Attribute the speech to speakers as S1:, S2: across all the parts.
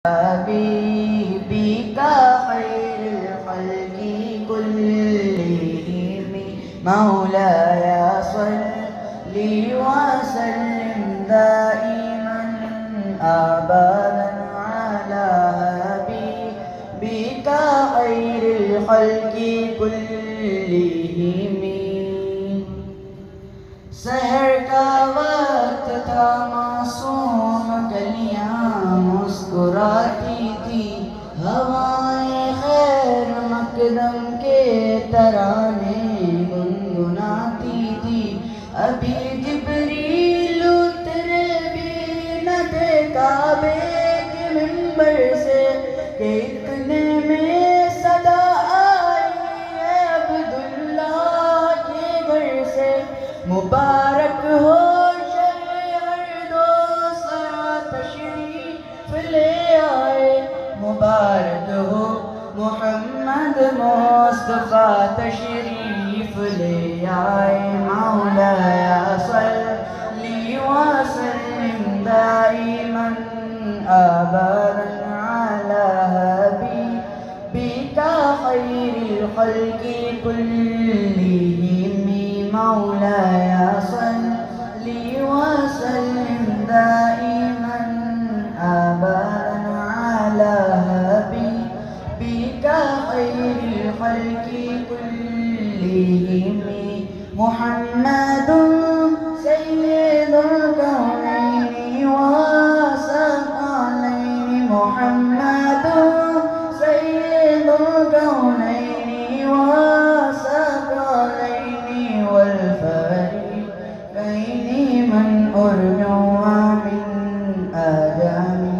S1: حبيبك خير الخلق كلهم مولاي صل وسلم دائما أبدا على حبيبك خير الخلق كلهم सहर का वक्त था मासूम गलियां मुस्कुराती थी हवाएं खैर मकदम के तराने गुनगुनाती थी अभी जिब्रील उतरे भी न थे काबे के मिंबर से कि इतने में सदा आई है अब्दुल्ला के घर से मुबारक हो शहर दो सरा तशरीफ ले आए मुबारक हो मोहम्मद मुस्तफ़ा तशरीफ ले आए मौलाया सल्ली व सल्लिम दाइमन अबदन अला हबीबिका खैरिल खल्क़ि कुल्लिहिम مولاي صل وسلم دائما أبدا على حبيبك خير الخلق كلهم محمد سيد الكونين والثقلين محمد سيد الكونين والثقلين والفريقين من أرجو من آدمي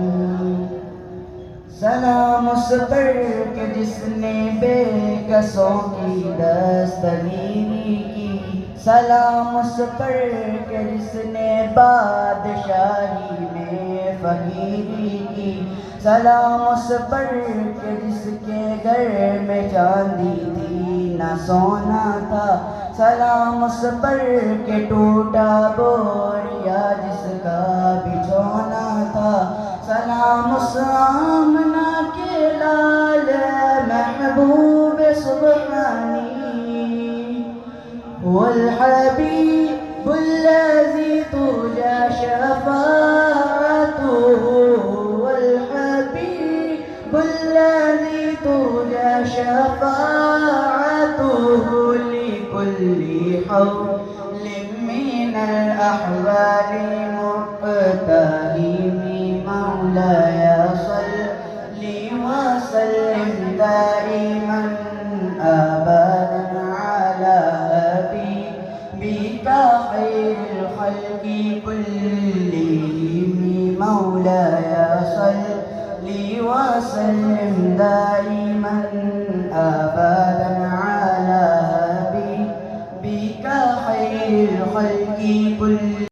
S1: सलाम उस पर के जिसने बेकसों की दस्तगीरी की सलाम उस पर के जिसने बादशाही में फकीरी की सलाम उस पर के जिसके घर में चांदी थी ना सोना था सलाम उस पर के टूटा बोरिया जिसका बिछोना था सलाम उस आमना के लाल महबूब सुब्हानी वल हबीबुल्लज़ी तुरजा शफ़ाअतुहु वल हबीबुल्लज़ी तुरजा शफ़ाअतुहु लिकुल्ली हौलिन मिनल अहवालि मुक़्तहिमी مولاي صل وسلم دائما أبدا على حبيبك خير الخلق كلهم مولاي صل وسلم دائما